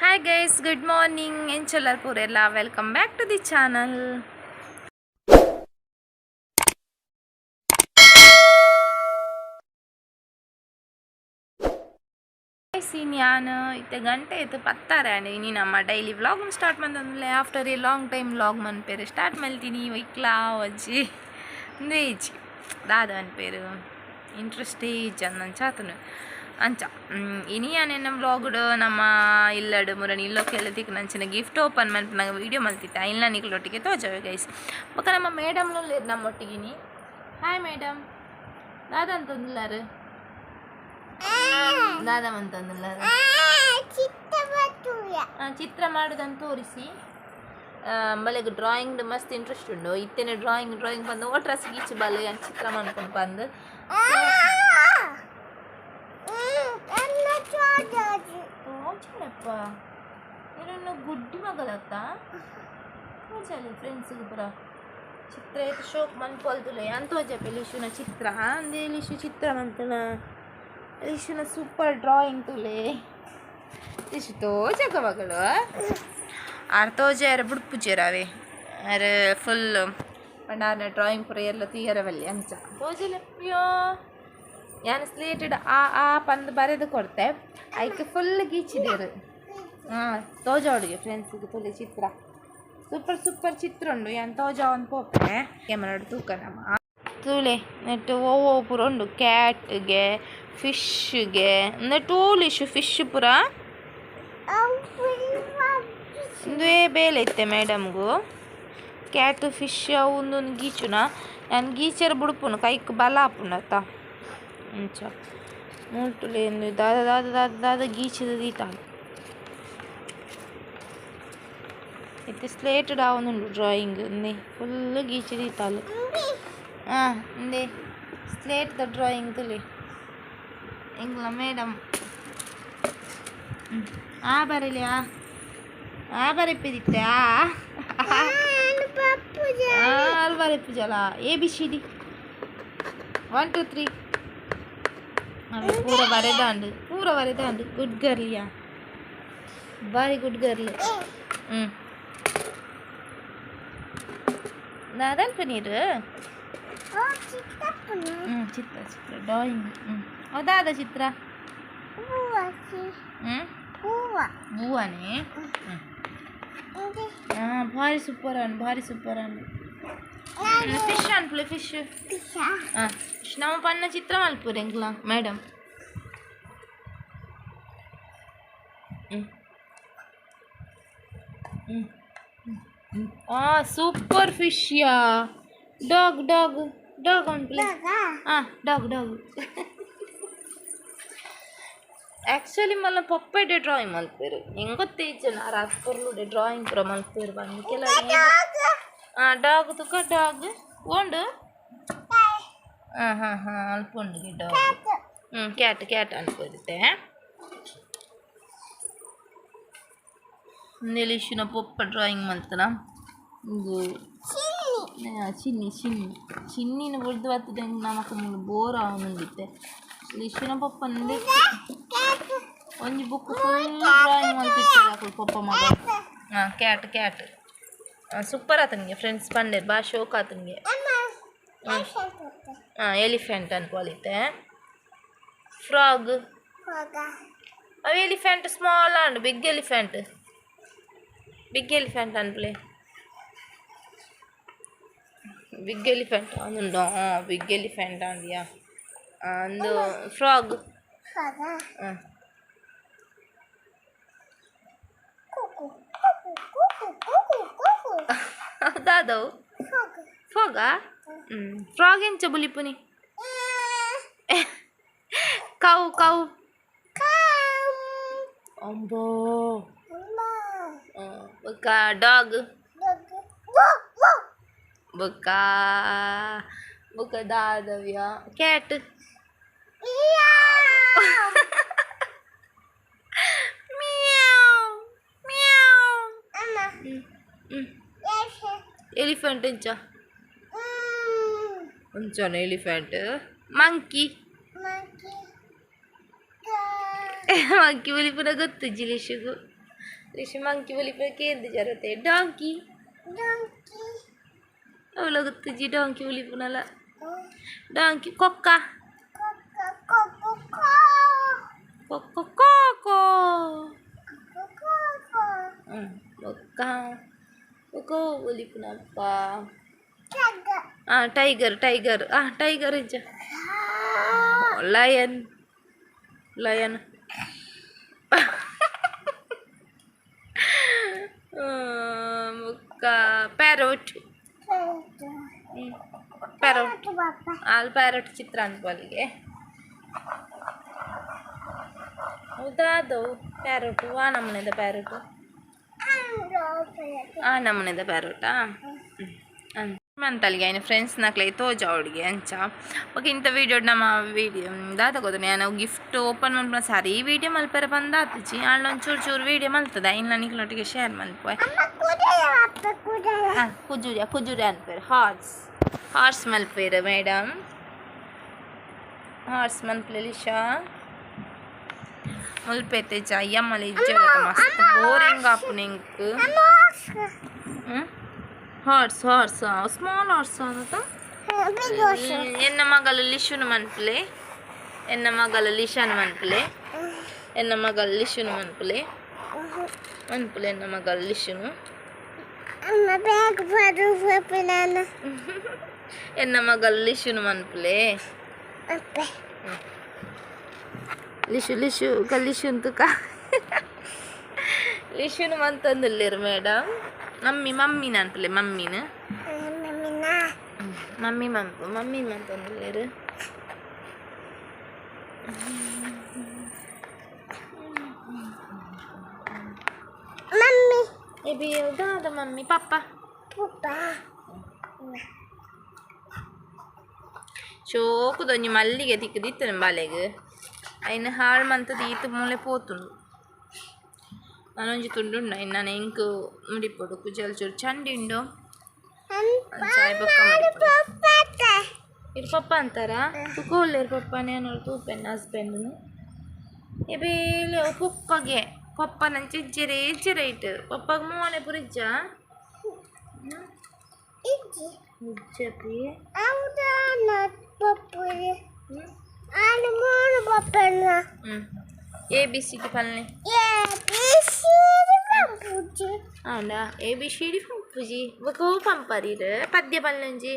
Hi guys, good morning. Enchelar purella. Welcome back to the channel. Guys, ನಾನು ಇತ್ತೆ ಗಂಟೆ ಇತ್ತು ಪತ್ತಾರೆ ಇನಿ ನಮ್ಮ ಡೈಲಿ ವ್ಲಾಗ್ ಸ್ಟಾರ್ಟ್ ಮಾಡ್ತಂದ್ರೆ after a long time vlog ಮನ್ಪೇರು ಸ್ಟಾರ್ಟ್ ಮಾಡ್ತೀನಿ ವೈಕ್ಲಾ ಅಜ್ಜಿ ವೇಜ್ ದಾದ ಅನ್ಪೇರು ಇಂಟ್ರೆಸ್ಟೇಜ್ ಅಂದಂಚ ಆತನು ಅಂಚ ಇನಿ ನನ್ನ ವ್ಲಾಗ್ಡು ನಮ್ಮ ಇಲ್ಲಡು ಮುರನಿ ಇಲ್ಲೋಕೆಲ್ಲ ತಿಕ್ಕ ನಂಚಿನ ಗಿಫ್ಟ್ ಓಪನ್ ಮಾಡಿ ನಂಗೆ ವೀಡಿಯೋ ಮಲ್ತಿದ್ದೆ ಇಲ್ಲ ನಿಗಳೊಟ್ಟಿಗೆ ತೋಜವೆ ಗೈಸ್ ಬೊಕ್ಕ ನಮ್ಮ ಮೇಡಮ್ನು లేదు ನಮ್ಮೊಟ್ಟಿಗಿನಿ ಹಾಯ್ ಮೇಡಮ್ ದಾದ ಅಂತಂದಿಲ್ಲಾರು ದಾದ ಅಂತಂದಿಲ್ಲಾರು ಚಿತ್ರ ಮಾಡೋದಂತ ತೋರಿಸಿ ಬಲೆಗೆ ಡ್ರಾಯಿಂಗ್ ಮಸ್ತ್ ಇಂಟ್ರೆಸ್ಟ್ ಉಂಡು ಇತ್ತೇನೆ ಡ್ರಾಯಿಂಗ್ ಬಂದು ಡ್ರೆಸ್ ಗೀಚು ಬಲೆ ಚಿತ್ರ ಮಾಡ್ಕೊಂಡು ಬಂದು ತೋಚನಪ್ಪ ಇನ್ನು ಗುಡ್ಡಿ ಮಗಳತ್ತ ತೋಚಲಿ ಫ್ರೆಂಡ್ಸಿಗೆ ಪುರ ಚಿತ್ರ ಏತು ಶೋಕ್ ಮನ್ಕೊಲ್ತುಲೆ ಅಂತೋಜೆ ಲಿಶುನ ಚಿತ್ರ ಅಂದೇ ಲಿಶು ಚಿತ್ರ ಮಂತನ ಲಿಶುನ ಸೂಪರ್ ಡ್ರಾಯಿಂಗ್ ತುಲೆ ಲಿಶು ತೋಜಕ ಮಗಳು ಆರು ತೋಜೆ ಯಾರು ಬುಡ್ಪುಜೆರಾವೆ ಅರೆ ಫುಲ್ ಪಂಡಾರ್ನ ಡ್ರಾಯಿಂಗ್ ಪುರ ಎಲ್ಲ ತೀಯರವಲ್ಲಿ ಅಂಚ ತೋಜಲಪ್ಪಿಯೋ ನಾನು ಸ್ಲೇಟೆಡ್ ಆ ಪಂದು ಬರೆದು ಕೊಡ್ತೆ ಅದಕ್ಕೆ ಫುಲ್ ಗೀಚಿದೇರು ತೋಜ ಹುಡುಗಿ ಫ್ರೆಂಡ್ಸಿಗೆ ತುಲೆ ಚಿತ್ರ ಸೂಪರ್ ಚಿತ್ರ ಉಂಡು ಯಾನ್ ತೋಜ ಒಂದು ಪೋಪೆ ಕ್ಯಾಮರಾ ತೂಕ ನಮ್ಮ ತುಳೆ ನೆಟ್ಟು ಓ ಪುರ ಉಂಡು ಕ್ಯಾಟ್ಗೆ ಫಿಶ್ಗೆ ನೆಟ್ಟು ಓಲಿಶು ಫಿಶ್ ಪುರ ಇಂದುವೇ ಬೇಲೆ ಇತ್ತೆ ಮೇಡಮ್ಗೂ ಕ್ಯಾಟ್ ಫಿಶ್ ಅವು ಗೀಚುನ ನಾನು ಗೀಚರ್ ಬುಡುಪುನು ಕೈಕ್ ಬಲ ಆಪುಂಡತ್ತ ಅಂಚ ಮೂಟುಲೆ ದಾದ ಗೀಚಿದ ದೀತಾಳು అయితే స్లేటెడ్ అవునుండు డ్రాయింగ్ ఉంది ఫుల్ గీచి తీతాలు ఉంది స్లేట్ ద డ్రాయింగ్ తులి ఇంట్లో మేడం బరలే ಬರೆಪಿದಿತ್ತೆ ಅಲ್ಲಿ ಬರೆಪಿಜಲ್ಲ ABCD 1 2 3 ಪೂರ ಬರೆದಾಂಡು ಗುಡ್ ಗರ್ಲಿಯಾ ಬಾರಿ ಗುಡ್ ಗರ್ಲ್ ನಾದಲ್ಪ ನೀರು ಚಿತ್ರ ಡ್ರಾಯಿಂಗ್ ಅದಾದ ಚಿತ್ರ ಬೂವನೇ ಭಾರಿ ಸೂಪರ್ ಅಂಡು ಫಿಶ್ ಅನ್ಪುಲೆ ಫಿಶ್ ನಾವು ಪನ್ನ ಚಿತ್ರ ಮಲ್ಪುರ ಎಂಗ್ಲ ಮೇಡಮ್ ಸೂಪರ್ ಫಿಶ್ ಯಾ ಡಾಗ್ ಅನ್ಪುಲೆ ಡಾಗ್ ಆ್ಯಕ್ಚುಲಿ ಮಲ್ಲ ಪಪ್ಪೆಡೆ ಡ್ರಾಯಿಂಗ್ ಮಲ್ಪೇರು ಹೆಂಗೆ ಗೊತ್ತೈತೆ ನಾರು ಹಾಕ್ಕೊರ್ಲುಡೆ ಡ್ರಾಯಿಂಗ್ ಪುರ ಮಲ್ಪೇರು ಬಂದು ಕೆಲವು ಡಾಗ್ ತುಕ ಡಾಗ್ ಉಂಡು ಹಾಂ ಅಲ್ಪುಂಡು ಡಾಗ್ ಕ್ಯಾಟ್ ಅನ್ಪೋದಿತ್ತೆ ನೆಲಿಶಿನ ಪೊಪ್ಪ ಡ್ರಾಯಿಂಗ್ ಮಲ್ತನ ಇದು ಚಿನ್ನಿನ ಬುಡ್ದು ಬರ್ತದೆ ನಮಕ್ ಬೋರ್ ಆವನುಂದಿತ್ತೆ ಲಿಶಿನ ಪಪ್ಪ ಒಂಜಿ ಬುಕ್ ಫುಲ್ ಡ್ರಾಯಿಂಗ್ ಮಲ್ತಿರ್ತಾರೆ ಪಪ್ಪ ಮಗ ಕ್ಯಾಟ್ ಸೂಪರ್ ಆತನಿಗೆ ಫ್ರೆಂಡ್ಸ್ ಪಂಡೆ ಬಾ ಶೋಕ್ ಆತನಿಗೆ ಎಲಿಫೆಂಟ್ ಅನ್ಕೊಳಿತೆ ಫ್ರಾಗ್ ಅವು elephant small and big elephant ಅನ್ಪ್ಲೆ ಬಿಗ್ ಎಲಿಫೆಂಟ್ ಅಂದುಂಡು ಬಿಗ್ ಎಲಿಫೆಂಟ್ ಅಂದ್ಯಾ ಒಂದು ಫ್ರಾಗ್ ಹೌದಾದವು ಫಾಗಾ ಫ್ರಾಗ್ ಎಂಚ ಬುಲಿಪುನಿ ಕೌ ಅಂಬೋ ಬೊಕ್ಕ ಡಾಗ್ ಬೊಕ್ಕ ದಾದವ್ಯ ಕ್ಯಾಟ್ ಎಲಿಫೆಂಟ್ ಒಂಚನ ಎಲಿಫೆಂಟ್ ಮಂಕಿ ಮಂಕಿ ಬುಲಿಪುರ ಗೊತ್ತು ಜಿಲಿಶಿಗು लिशु मंकी बोली पर केंद्र जरूरत है डोंकी अब लोग तुझी डोंकी बोली पुनाला डोंकी कोक्का कोको कोको कोक्का कोको बोली पुनाप्पा टाइगर टाइगर टाइगर इज लायन लायन मुक्का पैरोट पैरोट आल पैरोट चित्र अನ್ಕೊಳ್ಳಿಗೆ ಹೌದಾ ಅದು ಪ್ಯಾರೋಟು ಆ ನಮೂನೆದ ಪ್ಯಾರೋಟು ಆ ನಮೂನೆದ ಪ್ಯಾರೋಟಾ ಮಂತಲ್ಗೆ ಆಯ್ನ ಫ್ರೆಂಡ್ಸ್ ನಾಕ್ಲೆ ತೋಜ ಅವಳಿಗೆ ಅಂಚ ಓಕೆ ಇಂಥ ವೀಡಿಯೋ ನಮ್ಮ ವೀಡಿಯೋ ದಾತಗೋದು ನಾನು ಗಿಫ್ಟ್ ಓಪನ್ ಮಾಡ್ಕೊಂಡು ಸಾರಿ ಈ ವಿಡಿಯೋ ಮಲ್ಪರ ಬಂದಾತಿಜಿ ಅಲ್ಲೊಂದು ಚೂರು ಚೂರು ವೀಡಿಯೋ ಮಲ್ತದ ಇನ್ನು ನಿಕ್ಲೊಟ್ಟಿಗೆ ಶೇರ್ ಮಲ್ಪೆ ಕುಜುರಿ ಕುಜುರಿ ಅನ್ಪೇರು ಹಾರ್ಸ್ ಮಲ್ಪೇರು ಮೇಡಮ್ ಹಾರ್ಸ್ ಮಲ್ಪಲಿಶಾ ಮುಲ್ಪೇತೆ ಅಯ್ಯಮ್ಮಲ್ಲಿ ಇಜ್ಜ ಮಸ್ತ್ ಬೋರಿಂಗ್ ಆಪು ನಿಂಕ್ ಹಾರ್ಸ್ ಸ್ಮಾಲ್ ಹಾರ್ಸ್ ಅಂತ ಎನ್ನ ಮಗಳು ಲಿಶುನು ಮನ್ಪಲೆ ಎನ್ನ ಮಗಳು ಲಿಶಾನು ಮನ್ಪಲೆ ಎನ್ನ ಮಗಳು ಲಿಶುನು ಮನ್ಪಲೆ ಮನ್ಪಲೆ ಎನ್ನ ಮಗಳು ಲಿಶುನು ಎನ್ನ ಮಗಳು ಲಿಶುನು ಮನ್ಪಲೆ ಲಿಶು ಲಿಶು ಕಲಿಶು ಅಂತಕ ಲಿಶುನು ಮಂತಂದಿಲ್ಲೇರು ಮೇಡಮ್ ಮಮ್ಮಿ ಅನ್ಪಲೆ ಮಮ್ಮಿನ ಮಮ್ಮಿ ಮಂತಂದಿಲ್ಲೇರು ಎಬಿ ದಾದ ಮಮ್ಮಿ ಪಪ್ಪ ಚೋಕುದೊಂಜಿ ಮಲ್ಲಿಗೆ ತಿಕ್ಕದಿತ್ತನ ಬಾಲೆಗ್ అయిన హాళ్ మంత తీత మూలే పోతుండు అనొంజి తుండుండు ఆయన ನಾನು ಇಂಕು ಮುಡಿಪೊಡು ಕುಜಲ್ ಚೂರು ಚಂಡಿಂಡು ಚಾಯ್ ಬೊಕ್ಕ ಇರು ಪಪ್ಪ ಅಂತಾರ ತುಕೋಲ್ಲೇರು ಪಪ್ಪನೇ ಅನ್ನೋರು ತೂಪೆನ್ನ ಹಸ್ಬೆಂಡ್ನು ಎಬೇಲೆ ಪಪ್ಪಗೆ ಪಪ್ಪ ನಂಚೆ ಜೆರೆ ಜೆರೈಟ್ ಪಪ್ಪಗೆ ಮೋನೆ ಪುರಿಜ್ಜ ಇಜ್ಜಪಿ ABCD పల్ని అవునా ABCD పంపుజీ ఒక పంపరీరు పద్య పల్లంజీ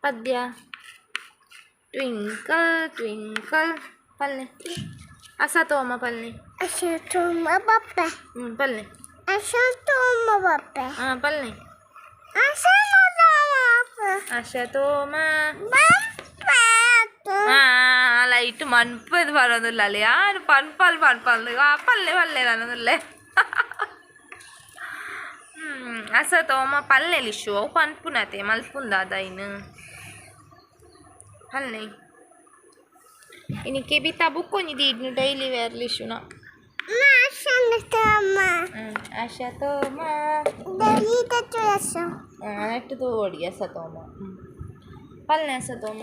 పద్య ట్వింకల్ ట్వింకల్ పల్ని అసతోమ పల్ని పల్ని పల్ని అసతోమ లైట్ మన్పది పడదులే పన్పాలు పల్లె పల్లెదన్నదులే అసతోమ పల్లె లిషు అవు పన్పునతే మల్పుందా దైను పల్లె ఇనికి బితా బుక్కొని దీడ్ను డైలీ వేర్ లిషున అసతోమ నెట్ తోడి అసతోమ పల్లె అసతోమ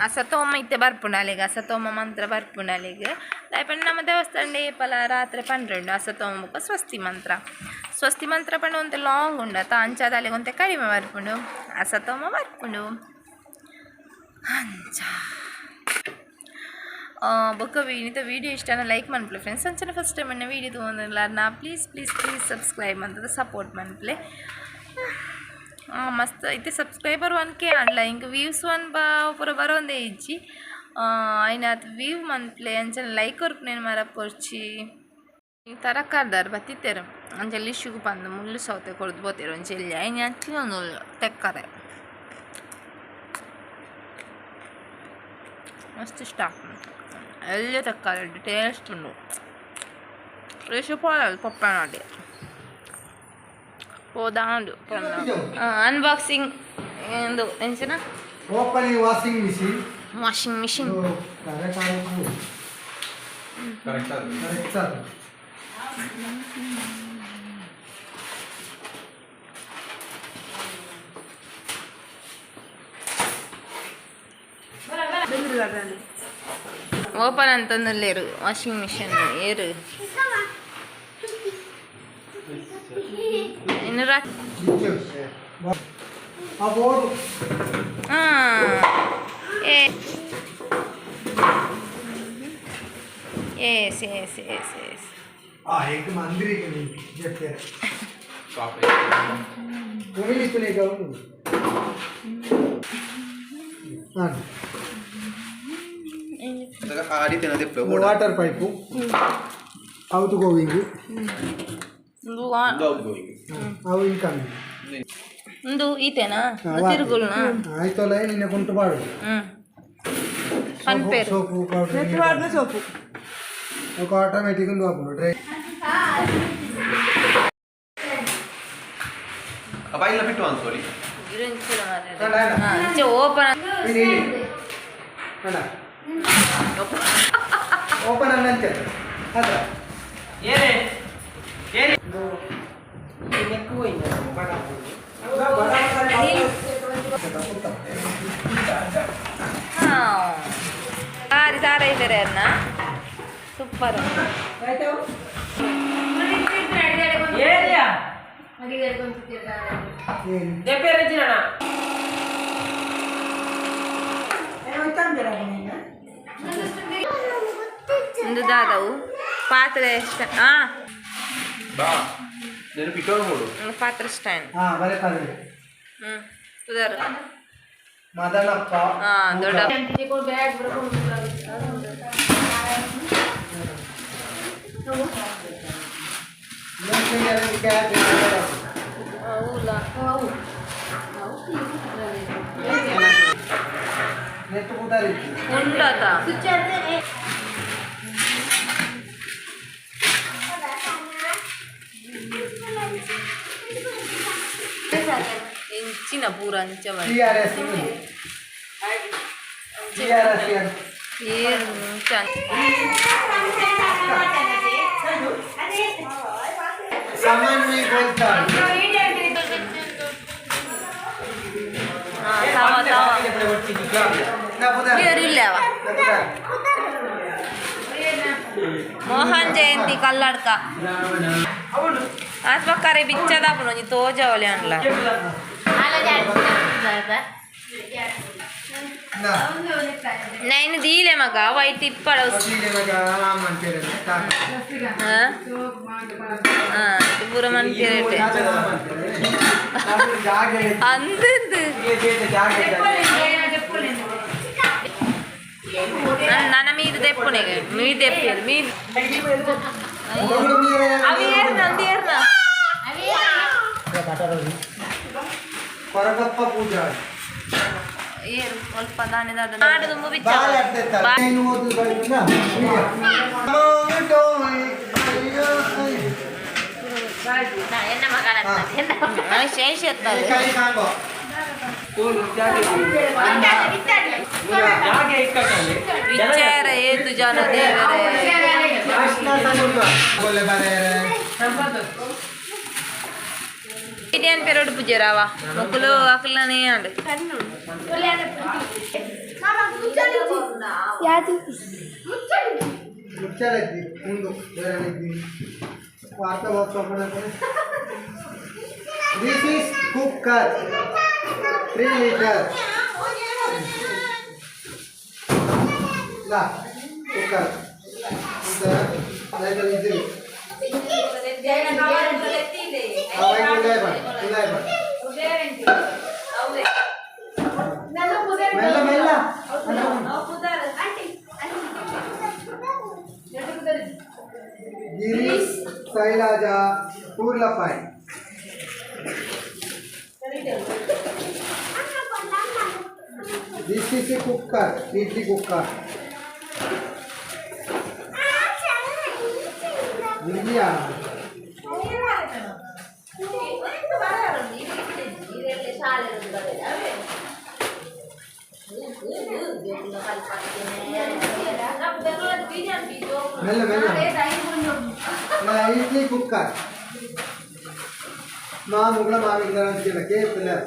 ಅಸತೋಮ ಇತ್ತೆ ಬರ್ಪುಂಡಾಲೆಗ್ ಅಸತೋಮ ಮಂತ್ರ ಬರ್ಪುಂಡಾಲೆಗ್ ದಾಯಪಂಡ ನಮ್ಮ ದೇವಸ್ಥಾನ ಪಲ ರಾತ್ರಿ 12 ಅಸತೋಮ ಬುಕ್ಕ ಸ್ವಸ್ತಿ ಮಂತ್ರ ಪಂಡ ಒಂತೆ ಲಾಂಗ್ ಉಂಡತ ಅಂಚಾದಾಲೆಗ್ ಒಂತೆ ಕಡಿಮೆ ಬರ್ಪುಂಡು ಅಸತೋಮ ಬರ್ಪುಂಡು ಅಂಚ ಬೊಕ್ಕ ಇಂಥ ವೀಡಿಯೋ ಇಷ್ಟನ ಲೈಕ್ ಮನ್ಪ್ಲೆ ಫ್ರೆಂಡ್ಸ್ ಅಂಚನೆ ಫಸ್ಟ್ ಟೈಮ್ ಅನ್ನ ವೀಡಿಯೋ ತೊಗೊಂಡಿಲ್ಲ ನಾ ಪ್ಲೀಸ್ ಸಬ್ಸ್ಕ್ರೈಬ್ ಅಂತದ ಸಪೋರ್ಟ್ ಮನ್ಪ್ಲೆ ಮಸ್ತ್ ಐತೆ ಸಬ್ಸ್ಕ್ರೈಬರ್ 1K ಆಂಡ್ಲ ಇಂಕ ವ್ಯೂಸ್ ಪೂರ ಬರೋಂದೇ ಇಜ್ಜಿ ಆಯ್ನ ಅದು ವ್ಯೂ ಮನ್ಪ್ಲೆ ಅಂಚನೆ ಲೈಕ್ ವರ್ಕ್ నేను ಮರಪೊರ್ಚಿ ತರಕಾರ್ದಾರು ಬತ್ತಿತ್ತೇರು ಅಂಚಲ್ಲಿ ಇಶ್ಯೂಗು ಪಂದು ಮುಳ್ಳು ಸೌತೆ ಕೊಡ್ದು ಬೋತೇರು ಒಂಚೆಲ್ಲಿ ಐನ ಅಂಚಲಿ ಒಂದು ತೆಕ್ಕರೆ ಮಸ್ತ್ ಇಷ್ಟ ಎಲ್ಲ ತೆಕ್ಕರೆ ಟೇಸ್ಟ್ ಉಂಡು ರೇಷು ಪೋಲಲ್ಲ ಪಪ್ಪ ನೋಡಿ ಹೋದಾಂಡು ಅನ್ಬಾಕ್ಸಿಂಗ್ ಎಂದು ಎಂಚಿನ opening washing machine correct open ಅಂತಂದಲ್ಲೇರು ವಾಷಿಂಗ್ ಮಿಷಿನ್ ಏರು ಇನ್ನು yes. एक मंदिर जैसे कोई तो नहीं गाऊँ वाटर पाइप आउट गोइंग ಅವು ಇನ್ಕಮಿಂಗ್ ಒಂದು ಈತೇನಾ ತಿರುಗುಲ್ನ ಆಯ್ತು ಲೈ ನಿನ್ನೆ ಕುಂಟು ಬಾಡು ಪನ್ಪೇರು ಸೋಪು ಪೌಡರ್ ನೆಟ್ವಾಡ್ನ ಸೋಪು ఒక ఆటోమేటిక్ గా లోపల డ్రై ಅಬೈಲ ಬಿಟ್ಟು ಅನ್ಸೋರಿ ಇರುಂಚಿರ ಮಾರೆ ಓಪನ್ ఇది ಅಣ್ಣ ಓಪನ್ ಅನ್ನಂತೆ ಅದ ಏನೇ ಏನೇ ಸಾರ ಇದ್ದಾರೆ ಅನ್ನ ಸೂಪರ್ ಒಂದು ದಾದವು ಪಾತ್ರೆ నేను పిట్టోడు మూడు ಪಾತ್ರೆ ಸ್ಟ್ಯಾಂಡ್ ಬರೇ ಪಾತ್ರೆ ಉದರ್ ಮದನಪ್ಪ ದೊಡ್ಡ ನೆಟ್ ಕೂತಾರಿ ಉಂಟಾತ ಇಂಚಿನ ಪೂರ ಅಂಚ ಮೋಹನ್ ಜಯಂತಿ ಕಲ್ಲಡ್ಕ आज पक्का बिच्चा दाखवून तो जेवले आणला नाही दिले मग वाईट पडव पुर म्हणते నాన్న మీరు తెప్పునే మీరు తెప్పారు మీరు అవి ఏర్నంది ఏర్నా కొరగప్ప పూజ ಏರು ಸ್ವಲ್ಪ ದಾನಿದಾದ ನಾಡು ತುಂಬ ಬಿಚ್ಚ ಎನ್ನ ಮಗಳ ಶೇಷ ವಿಚಾರ ಏತು ಜನ ದೇವರೇ Idian period pujarawa, mukulu akalane ande. Yadi. Muchaladi, mundu, berani. Warta box open again. This is cooker, 3 liters. La, cooker. Like easy. Giris Sailaja Purlapai. This is a cooker, idli cooker. India. Mela mela. Na idli cooker. Ma mugla ma migla ke pila.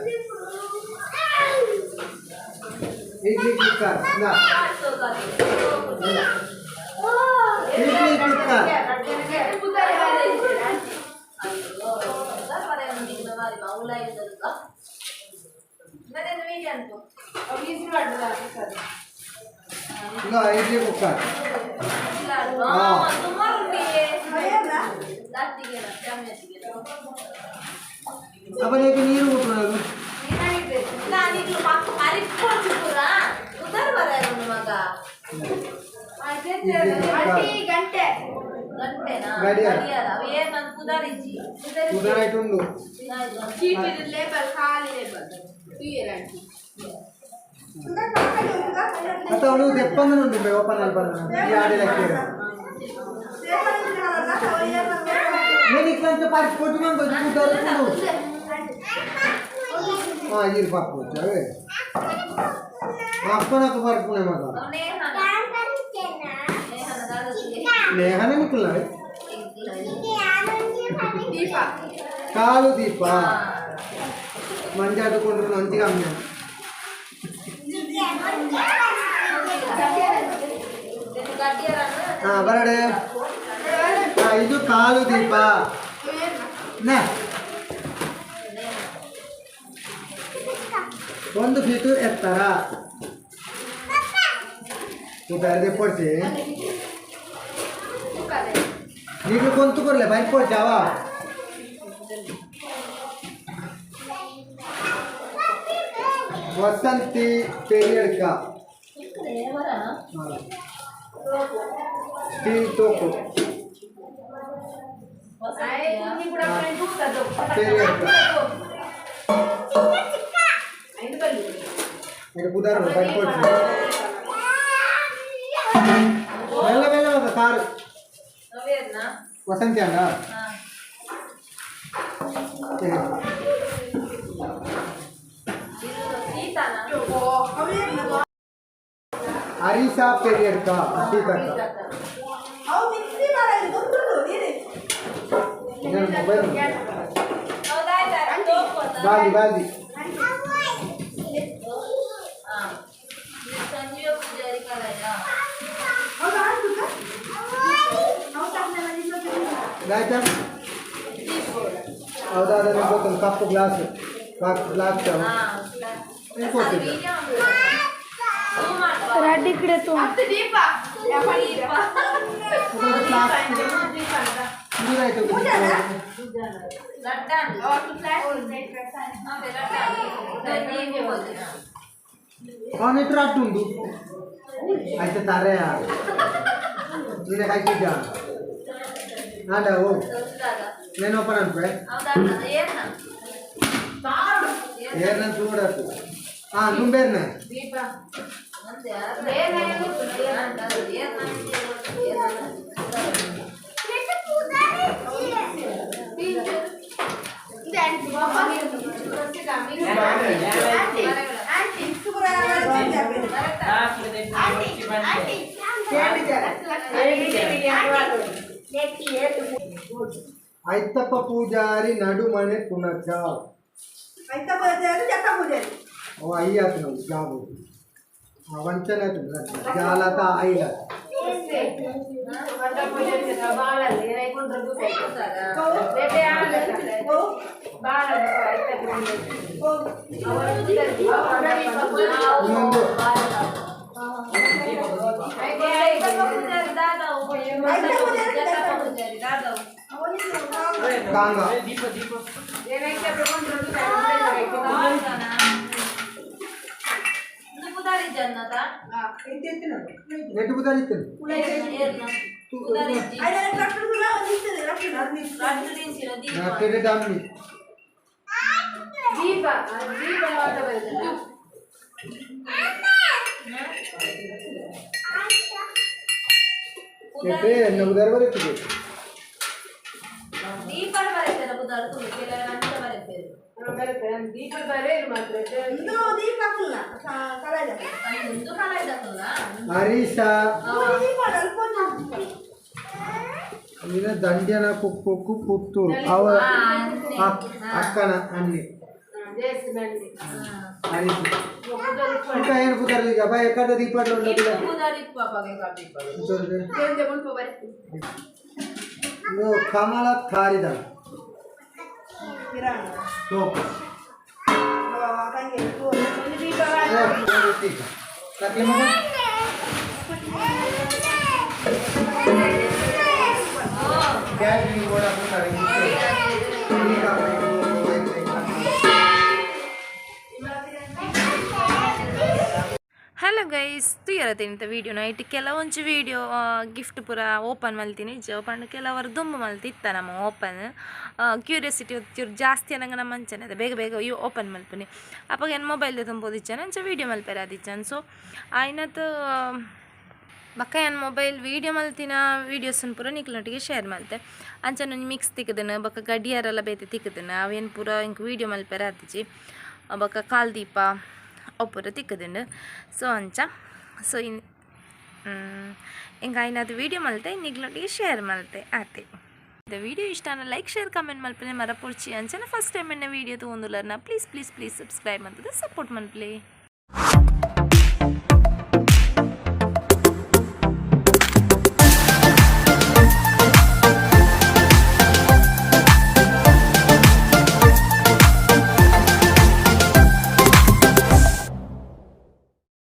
Idli cooker ना idli cooker ना idli cooker अब लेकिन नीರು ಬಿಟ್ಬಿಡೋದು కుదరైతుండు అత ಅವನು ತೆಪ್ಪಂದನುಂಡು open ಆಲ್ಬನ ಈ ಆಡಿಲಕ್ಕೆ నేను ఇట్లా park కొట్టుకొని కొట్టుకుంటారు ఇది పాప వచ్చావే అప్ప నాకు పరుకునే మాకు నేహనే నిక్కున్నాయి కాలు దీప మంచి ఆడుకుంటున్నాను మంచిగా అమ్మాను ಬರಡೆ ಇದು ಕಾಲು ದೀಪ ಒಂದು ಫೀಟು ಎತ್ತರ ಉದಾಹರಣೆ ಪಡ್ಸಿ ನೀನು ಕೊಂತು ಕೊಡ್ಲೆ ಬೈಕ್ ಕೊಡ್ತಾವ ವಸಂತಿ ಪೇರಿಯಡ್ಕ स्टील टोको पुदार मेल्ल मेल्ल कार वसंती अंग हरीशा पीरियड का मोबाइल बाली बाली कप ग्लास ग्लास रेड इकडे तो कौन इतना टुंडू ऐसे तारे यार इन्हें काय किया ना वो నేను ఓపెన్ అంటే ఏర్న చూడదు నుంబేర్న దీప ಐತಪ್ಪ ಪೂಜಾರಿ ನಡುಮನೆ ಕುಣಚ ಐತಪ್ಪ ಪೂಜಾರಿ ಜಟ್ಟ ಪೂಜಾರಿ ಓ ಅಯ್ಯಾತ ನಾವು ಜಾಬು ವಂಚನೆ ಜಾಲತ ಐಲ ಜಟ್ಟ ಪೂಜಾರಿ ಬಾಳಲ್ಲಿ ಏನೈಕೊಂಡ್ರು ಗೊತ್ತಾಗ ಬೇಟೆ ಆಗಲ್ಲ ಬಾಳ ಐತಪ್ಪ ಕಾಂಗ ದೀಪ ದೀಪ ಏನಕ್ಕೆ ತಗೊಂಡ್ರು ಪುದಾರಿ ಜನ್ನತ ಎಂತೆಂತಿನ ನೆಟ್ಟು ಪುದಾರಿ ಇತ್ತು ಪುದಾರಿ ಐದ ಟ್ರಾಕ್ಟರ್ ಕೂಡ ಒಂದಿತ್ತು ಟ್ರಾಕ್ಟರ್ ನಿಂತಿರೋ ದೀಪ ಟ್ರಾಕ್ಟರ್ ದಾಮಿ ದೀಪ ದೀಪ ಮಾಡ ಬರ್ತದೆ ಪುದಾರಿ ಎನ್ನ ಪುದಾರಿ ಬರುತ್ತೆ ದೀಪ ಬರುತ್ತೆ ಪುದಾರಿ ತುಳು ಕೆಲವು ಅಂತ ಬರುತ್ತೆ ಬರುತ್ತೆ ದೀಪ ಬರೇ ಮಾತ್ರ ಇದು ದೀಪ ಹಾಕಲ್ಲ ಕಲಾಯ್ದ ಇದು ಕಲಾಯ್ದಲ್ಲ ಹರೀಶ ದೀಪ ಅಲ್ಪ ನಿನ್ನ ದಂಡ್ಯನ ಕುಕ್ಕು ಪುತ್ತೂರು ಅವ ಅಕ್ಕನ ಅನ್ನಿ ಹರೀಶ ఇంకా ఏం కుదరదు ఇక బాయ్ ఎక్కడ దీపాలు ఉండదు నువ్వు కమల తారిద ಹಲೋ ಗೈಸ್ ತುಯರತೀನಿ ವಿಡಿಯೋ ನೈಟ್ ಕೆಲವೊಂಚು ವಿಡಿಯೋ ಗಿಫ್ಟ್ ಪೂರ ಓಪನ್ ಮಲ್ತೀನಿ ಓಪನ್ ಕೆಲವರು ದುಂಬು ಮಲ್ತಿತ್ತ ನಮ್ಮ ಓಪನ್ ಕ್ಯೂರಿಯಾಸಿಟಿ ಒಂಚೂರು ಜಾಸ್ತಿ ಅನ್ನಂಗೆ ನಮ್ಮ ಮಂಚನೆ ಅದ ಬೇಗ ಬೇಗ ಇವು ಓಪನ್ ಮಲ್ಪನಿ ಅಪ್ಪಾಗ ಏನು ಮೊಬೈಲ್ ತುಂಬೋದಿಚ್ಚಾನೆ ಅಂಚ ವೀಡಿಯೋ ಮಲ್ಪೇರ ಅದಿಚ್ಚಾನೆ ಸೊ ಆಯ್ನತ್ತು ಬಕ್ಕ ಏನು ಮೊಬೈಲ್ ವೀಡಿಯೋ ಮಲ್ತಿನ ವೀಡಿಯೋಸನ್ನು ಪೂರ ನಿಕ್ಲೊಟ್ಟಿಗೆ ಶೇರ್ ಮಲ್ತೆ ಅಂಚನ ಮಿಕ್ಸ್ ತಿಕ್ಕದನ ಬಕ್ಕ ಗಡಿಯಾರೆಲ್ಲ ಬೇತೆ ತಿಕ್ಕದನ ಅವೇನು ಪೂರ ಇಂಕ ವೀಡಿಯೋ ಮಲ್ಪೇರ ಹತ್ತಿಜಿ ಬಕ್ಕ ಕಾಲ್ ದೀಪ ಅವು ಪೂರ ತಿಕ್ಕದಿಂಡು ಸೊ ಅಂಚ ಸೊ ಇಂಕ ಐನದು ವೀಡಿಯೋ ಮಲ್ತೆ ನಿಕ್ಲೊಟ್ಟಿಗೆ ಶೇರ್ ಮಲ್ತೆ ಆತೆ ಇದು ವೀಡಿಯೋ ಇಷ್ಟನ ಲೈಕ್ ಶೇರ್ ಕಮೆಂಟ್ ಮಲ್ಪನೆ ಮರಪುರ್ಚಿ ಅಂಚನ ಫಸ್ಟ್ ಟೈಮ್ ಎನ್ನ ವೀಡಿಯೋ ತೊಗೊಂದುಲ್ಲರ್ನ ಪ್ಲೀಸ್ ಪ್ಲೀಸ್ ಪ್ಲೀಸ್ ಸಬ್ಸ್ಕ್ರೈಬ್ ಅಂತದ ಸಪೋರ್ಟ್ ಮಲ್ಪಲೆ